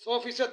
100%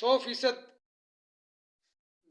100%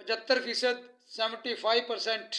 75%، 75%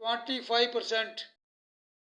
25%،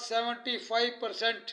75%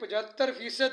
75%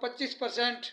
25%